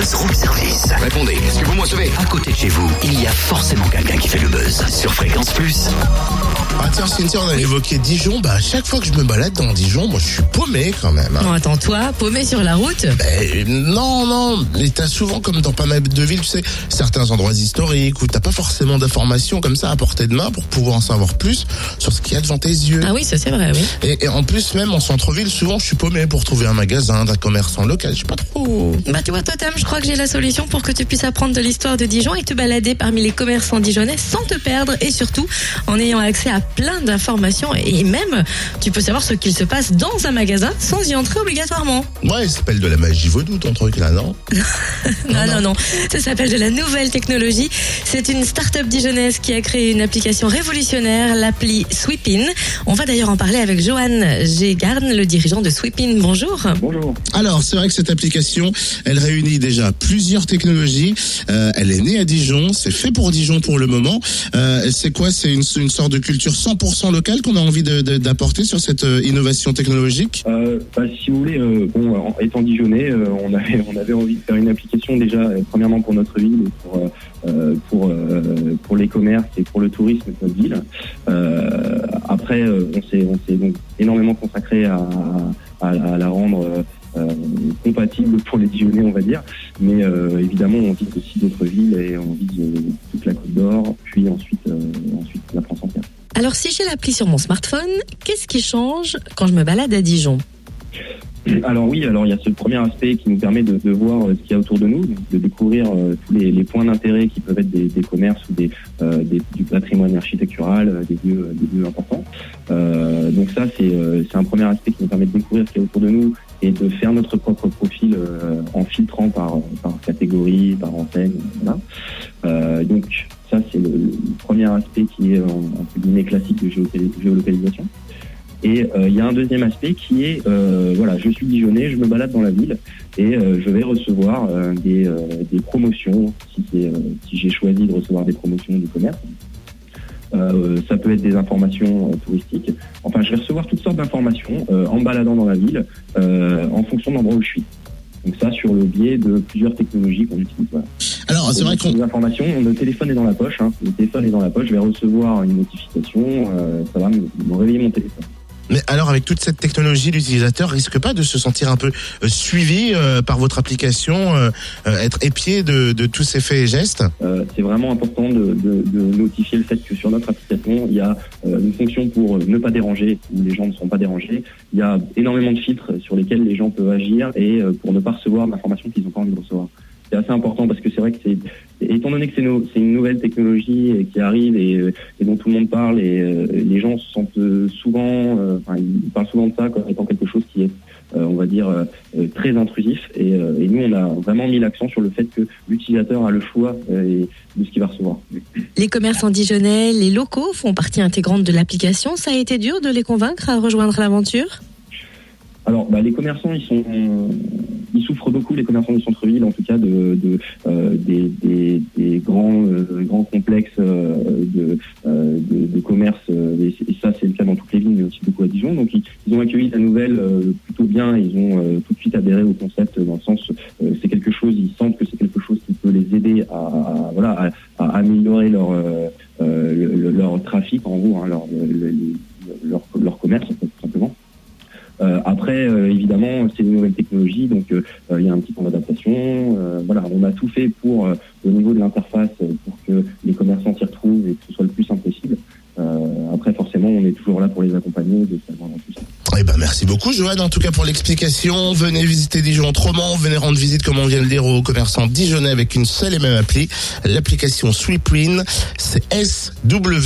buzz room service. Répondez, est-ce que vous me recevez? À côté de chez vous, il y a forcément quelqu'un qui fait le buzz. Sur Fréquence Plus. Ah tiens, Cynthia, on a évoqué Dijon. Bah, à chaque fois que je me balade dans Dijon, moi je suis paumé quand même. Non, attends, toi, paumé sur la route? Non. Mais t'as souvent, comme dans pas mal de villes, tu sais, certains endroits historiques où t'as pas forcément d'informations comme ça à portée de main pour pouvoir en savoir plus sur ce qu'il y a devant tes yeux. Ah oui, ça c'est vrai, oui. Et en plus, même en centre-ville, souvent je suis paumé pour trouver un magasin, d'un commerçant local. Je sais pas trop. Bah tu vois, toi Tam, je crois que j'ai la solution pour que tu puisses apprendre de l'histoire de Dijon et te balader parmi les commerçants dijonnais sans te perdre et surtout en ayant accès à plein d'informations et même tu peux savoir ce qu'il se passe dans un magasin sans y entrer obligatoirement. Ouais, ça s'appelle de la magie vaudou ton truc là, non? Non. Ça s'appelle de la nouvelle technologie. C'est une start-up dijonnaise qui a créé une application révolutionnaire, l'appli Sweepin. On va d'ailleurs en parler avec Johan Gégarn, le dirigeant de Sweepin. Bonjour. Bonjour. Alors, c'est vrai que cette application, elle réunit déjà plusieurs technologies. Elle est née à Dijon, c'est fait pour Dijon pour le moment. C'est quoi? C'est une sorte de culture 100% locale qu'on a envie d'apporter sur cette innovation technologique? Si vous voulez, étant Dijonnais, on avait envie de faire une application déjà, premièrement pour notre ville et pour les commerces et pour le tourisme de notre ville. Après, on s'est donc énormément consacré à la rendre compatible pour les Dijonnais, on va dire. Mais évidemment, on vise aussi d'autres villes et on vise toute la Côte d'Or, puis ensuite la France entière. Alors si j'ai l'appli sur mon smartphone, qu'est-ce qui change quand je me balade à Dijon? Alors il y a ce premier aspect qui nous permet de voir ce qu'il y a autour de nous, de découvrir tous les points d'intérêt qui peuvent être des commerces ou du patrimoine architectural, des lieux importants. Donc ça c'est un premier aspect qui nous permet de découvrir ce qu'il y a autour de nous et de faire notre propre profil en filtrant par catégorie, par enseigne. Voilà. Donc ça c'est le premier aspect qui est entre guillemets classique de géolocalisation. Et il y a un deuxième aspect qui est, je suis Dijonnais, je me balade dans la ville et je vais recevoir des promotions, si j'ai choisi de recevoir des promotions du commerce. Ça peut être des informations touristiques. Enfin, je vais recevoir toutes sortes d'informations en me baladant dans la ville en fonction de l'endroit où je suis. Donc ça, sur le biais de plusieurs technologies qu'on utilise. Voilà. Alors, c'est vrai qu'on... Les informations, le téléphone est dans la poche. Le téléphone est dans la poche, je vais recevoir une notification, ça va me réveiller mon téléphone. Mais alors, avec toute cette technologie, l'utilisateur risque pas de se sentir un peu suivi par votre application, être épié de tous ces faits et gestes? C'est vraiment important de notifier le fait que sur notre application, il y a une fonction pour ne pas déranger, où les gens ne seront pas dérangés. Il y a énormément de filtres sur lesquels les gens peuvent agir et pour ne pas recevoir d'informations qu'ils n'ont pas envie de recevoir. C'est assez important parce que c'est vrai que étant donné que c'est une nouvelle technologie qui arrive et dont tout le monde parle et les gens se sentent souvent, ils parlent souvent de ça comme étant quelque chose qui est, on va dire, très intrusif. Et nous, on a vraiment mis l'accent sur le fait que l'utilisateur a le choix de ce qu'il va recevoir. Les commerçants dijonnais, les locaux font partie intégrante de l'application. Ça a été dur de les convaincre à rejoindre l'aventure? Alors, les commerçants, ils souffrent beaucoup, les commerçants du centre-ville, en tout cas des grands complexes de commerce. Et ça, c'est le cas dans toutes les villes, mais aussi beaucoup à Dijon. Donc, ils ont accueilli la nouvelle plutôt bien. Ils ont tout de suite adhéré au concept dans le sens, c'est quelque chose. Ils sentent que c'est quelque chose qui peut les aider à améliorer leur trafic, en gros, leur commerce, tout simplement. Après, évidemment, c'est une nouvelle technologie, donc il y a un petit temps d'adaptation. On a tout fait au niveau de l'interface pour que les commerçants s'y retrouvent et que ce soit le plus simple possible. Après, forcément, on est toujours là pour les accompagner et dans tout ça. Merci beaucoup, Johan, en tout cas pour l'explication. Venez visiter Dijon autrement, venez rendre visite, comme on vient de le dire, aux commerçants dijonnais avec une seule et même appli. L'application Sweepin, c'est SWEEPIN.